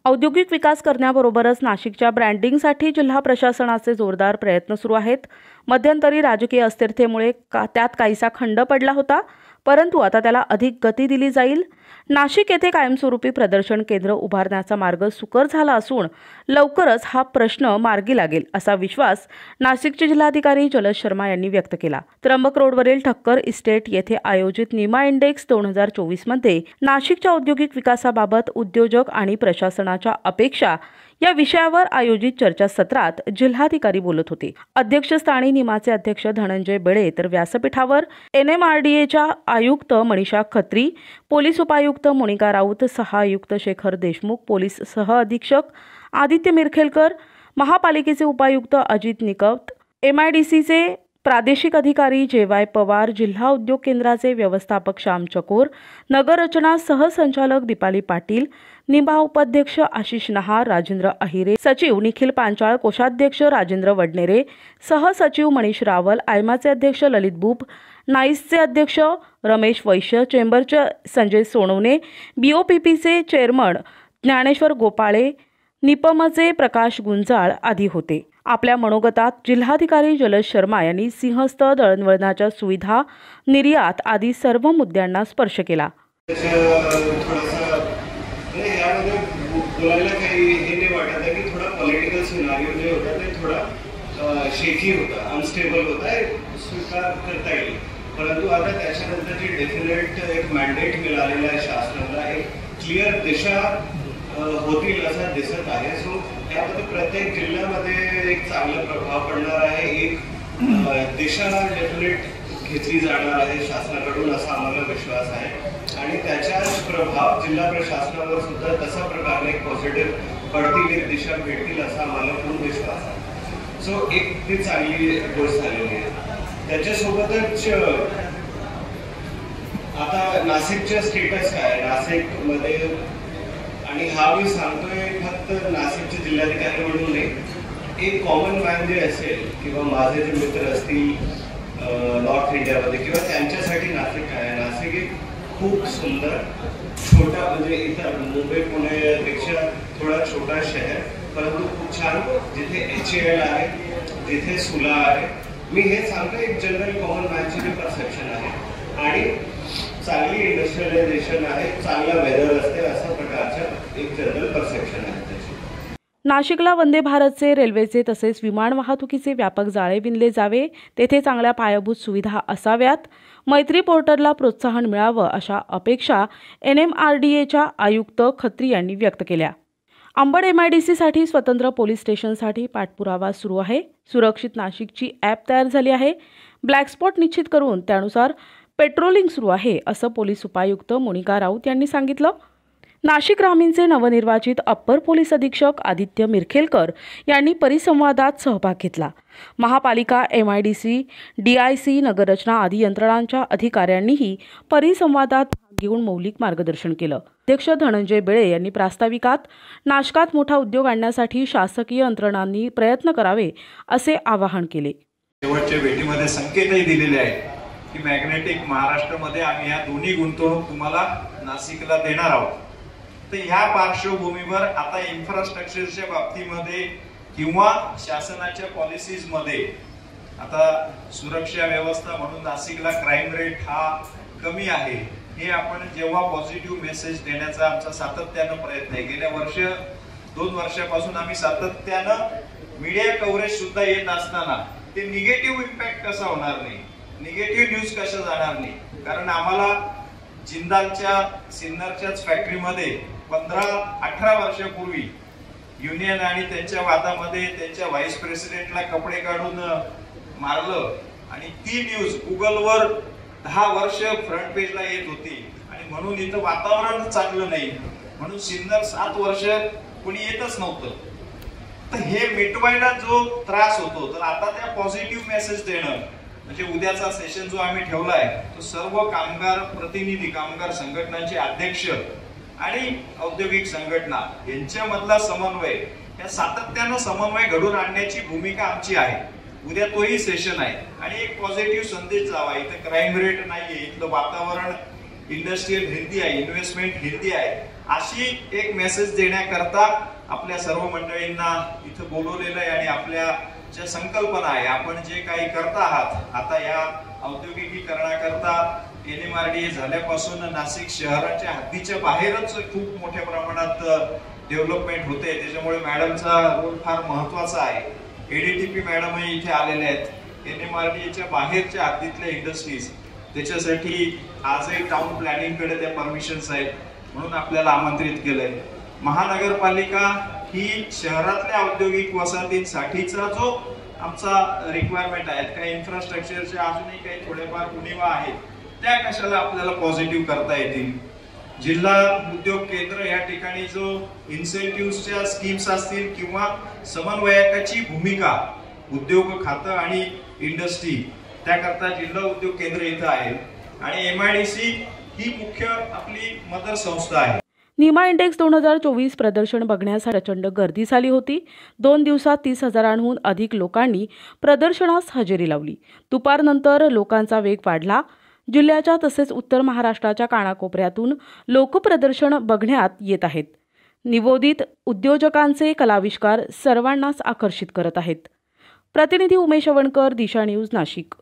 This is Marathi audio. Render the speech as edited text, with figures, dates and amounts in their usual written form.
औद्योगिक विकास करण्याबरोबरच नाशिकच्या ब्रँडिंगसाठी जिल्हा प्रशासनाचे जोरदार प्रयत्न सुरू आहेत। मध्यंतरी राजकीय अस्थिरतेमुळे त्यात काहीसा खंड पडला होता, परंतु आता त्याला अधिक गती दिली जाईल। नाशिक येथे कायमस्वरूपी प्रदर्शन केंद्र उभारण्याचा मार्ग सुकर झाला असून लवकरच हा प्रश्न मार्गी लागेल असा विश्वास नाशिकचे जिल्हाधिकारी जलज शर्मा यांनी व्यक्त केला। त्र्यंबक रोडवरील ठक्कर इस्टेट येथे आयोजित निमा इंडेक्स 2024 मध्ये नाशिकच्या औद्योगिक विकासाबाबत उद्योजक आणि प्रशासनाच्या अपेक्षा या विषयावर आयोजित चर्चासत्रात जिल्हाधिकारी बोलत होते। अध्यक्षस्थानी निमाचे अध्यक्ष धनंजय बेळे तर व्यासपीठावर NMRDAच्या आयुक्त मनीषा खत्री, पोलीस उपायुक्त मोनिका राऊत, सह-आयुक्त शेखर देशमुख, पोलीस सह-अधीक्षक आदित्य मिरखेलकर, महापालिकेचे उपायुक्त अजित निकवत, MIDCचे प्रादेशिक अधिकारी JY पवार, जिल्हा उद्योग केंद्राचे व्यवस्थापक श्याम चकोर, नगररचना सहसंचालक दीपाली पाटील, निमा उपाध्यक्ष आशिष नहार, राजेंद्र अहिरे, सचिव निखिल पांचाळ, कोषाध्यक्ष राजेंद्र वडनेरे, सहसचिव मनीष रावल, आयमाचे अध्यक्ष ललित बुब, नाईसचे अध्यक्ष रमेश वैश्य, चेंबरचे संजय सोनवणे, BOPPचे चेअरमन ज्ञानेश्वर गोपाळे, निपमचे प्रकाश गुंजाळ आदी होते। आपल्या मनोगतात जिल्हाधिकारी जलज शर्मा यांनी सिंहस्थ दळणवळणाच्या सुविधा, निर्यात आदी सर्व मुद्द्यांना स्पर्श केला। अनस्टेबल होता है, स्वीकार करता येईल, परंतु आता त्याच्यानंतरची डेफिनेट एक मॅन्डेट मिळालेला आहे शासनाला, एक क्लिअर दिशा होतील असं दिसत आहे। सो त्यामध्ये प्रत्येक जिल्ह्यामध्ये एक चांगला प्रभाव पडणार आहे, एक दिशा डेफिनेट घेतली जाणार आहे शासनाकडून असा आम्हाला विश्वास आहे आणि त्याचाच प्रभाव जिल्हा प्रशासनावर सुद्धा तसा प्रकारे एक पॉझिटिव्ह पडतील, एक दिशा भेटतील असा आम्हाला पूर्ण विश्वास आहे। सो एक ती चांगली गोष्ट झालेली आहे। त्याच्यासोबतच आता नाशिकचा स्टेटस काय, नाशिकमध्ये आणि हा मी सांगतोय फक्त नाशिकचे जिल्हाधिकारी म्हणून नाही, एक कॉमन मॅन जे असेल किंवा माझे जे मित्र असतील नॉर्थ इंडियामध्ये किंवा त्यांच्यासाठी नाशिक काय आहे, नाशिक एक खूप सुंदर छोटा, म्हणजे इतर मुंबई पुण्यापेक्षा थोडा छोटा शहर, परंतु खूप छान, जिथे HAL आहे, जिथे सुला आहे। मी हे सांगतो एक जनरल कॉमन मॅनची जे परसेप्शन आहे आणि चांगली इंडस्ट्रियलायझेशन आहे, चांगला वेदर असते अशा प्रकारचं एक जनरल परसेप्शन आहे त्याची। नाशिकला वंदे भारतचे, रेल्वेचे तसेच विमान वाहतुकीचे व्यापक जाळे विणले जावे, तेथे चांगल्या पायाभूत सुविधा असाव्यात, मैत्री पोर्टलला प्रोत्साहन मिळावं अशा अपेक्षा NMRDAच्या आयुक्त खत्री यांनी व्यक्त केल्या। अंबड MIDCसाठी स्वतंत्र पोलीस स्टेशनसाठी पाठपुरावा सुरू आहे। सुरक्षित नाशिकची ॲप तयार झाली आहे। ब्लॅक स्पॉट निश्चित करून त्यानुसार पेट्रोलिंग सुरू आहे असं पोलीस उपायुक्त मोनिका राऊत यांनी सांगितलं। नाशिक ग्रामीणचे नवनिर्वाचित अप्पर पोलीस अधीक्षक आदित्य मिरखेलकर यांनी परिसंवादात सहभाग घेतला। महापालिका, MIDC, DIC, नगररचना आदी यंत्रणांच्या अधिकाऱ्यांनीही परिसंवादात भाग घेऊन मौलिक मार्गदर्शन केलं। अध्यक्ष धनंजय बेळे यांनी प्रास्ताविकात नाशकात मोठा उद्योग आणण्यासाठी शासकीय यंत्रणांनी प्रयत्न करावे असे आवाहन केले। शेवटच्या भेटीमध्ये संकेतही दिलेले आहेत की मॅग्नेटिक महाराष्ट्रामध्ये आम्ही या दोन्ही गुंतवणूक तुम्हाला नाशिकला देणार आहोत। तर ह्या पार्श्वभूमीवर आता इन्फ्रास्ट्रक्चरच्या बाबतीमध्ये किंवा शासनाच्या पॉलिसीज मध्ये आता सुरक्षा व्यवस्था म्हणून नाशिकला क्राईम रेट हा कमी आहे, हे आपण जेव्हा पॉझिटिव्ह मेसेज देण्याचा आमचा सातत्यानं प्रयत्न आहे। गेल्या 2 वर्षापासून आम्ही सातत्यानं मीडिया कव्हरेज सुद्धा येत असताना ते निगेटिव्ह इम्पॅक्ट कसा होणार नाही, निगेटिव्ह न्यूज कशा जाणार नाही, कारण आम्हाला जिंदालच्या सिन्नरच्याच फॅक्टरीमध्ये 15-18 वर्षापूर्वी युनियन आणि त्यांच्या वादामध्ये त्यांच्या व्हाईस प्रेसिडेंटला कपडे काढून मारलं आणि ती न्यूज गुगलवर 10 वर्ष फ्रंट पेजला येत होती आणि म्हणून इथं वातावरण चांगलं नाही म्हणून सिन्नर 7 वर्ष कोणी येतच नव्हतं। तर हे मिटवायला जो त्रास होतो, तर आता त्या पॉझिटिव्ह मेसेज देणं म्हणजे उद्याचा सेशन जो आम्ही ठेवलाय तो सर्व कामगार प्रतिनिधी, कामगार संघटनांचे अध्यक्ष आणि औद्योगिक संघटना यांच्यामधला समन्वय, या सातत्यानं समन्वय घडून आणण्याची भूमिका आमची आहे। उद्या तोही सेशन आहे आणि एक पॉझिटिव्ह संदेश जावा, इथं क्राईम रेट नाहीये, इथलं वातावरण इंडस्ट्रियल हेल्दी आहे, इन्व्हेस्टमेंट हेल्दी आहे, अशी एक मेसेज देण्याकरता आपल्या सर्व मंडळींना इथं बोलवलेलं आहे. आणि आपल्या ज्या संकल्पना आहे, आपण जे काही करता आहात आता या औद्योगिकीकरणाकरता NMRDA झाल्यापासून नाशिक शहराच्या हद्दीच्या बाहेरच खूप मोठ्या प्रमाणात डेव्हलपमेंट होते. त्याच्यामुळे मॅडमचा रोल फार महत्वाचा आहे. ADTP मॅडमही इथे आलेले आहेत. NMRDAच्या बाहेरच्या हद्दीतल्या इंडस्ट्रीज त्याच्यासाठी आजही टाउन प्लॅनिंग कडे त्या परमिशन्स आहेत, म्हणून आपल्याला आमंत्रित केलंय. महानगरपालिका ही शहरातल्या औद्योगिक वसाहतींसाठीचा जो आमचा रिक्वायरमेंट आहेत, काही इन्फ्रास्ट्रक्चरचे अजूनही काही थोडेफार उणिवा आहेत, त्या कशाला आपल्याला पॉझिटिव्ह करता येतील. जिल्हा उद्योग केंद्र या ठिकाणी जो इन्सेंटिव्हच्या स्कीम्स असतील किंवा समन्वयकाची भूमिका उद्योग खातं आणि इंडस्ट्री त्याकरता जिल्हा उद्योग केंद्र इथं आहे. आणि MIDC ही मुख्य आपली मदर संस्था आहे. निमा इंडेक्स 2024 प्रदर्शन बघण्यासाठी प्रचंड गर्दी झाली होती. 2 दिवसात 30,000हून अधिक लोकांनी प्रदर्शनास हजेरी लावली. दुपारनंतर लोकांचा वेग वाढला. जिल्ह्याच्या तसेच उत्तर महाराष्ट्राच्या कानाकोपऱ्यातून लोक प्रदर्शन बघण्यात येत आहेत. निवोदित उद्योजकांचे कलाविष्कार सर्वांनाच आकर्षित करत आहेत. प्रतिनिधी उमेश अवणकर, दिशा न्यूज, नाशिक.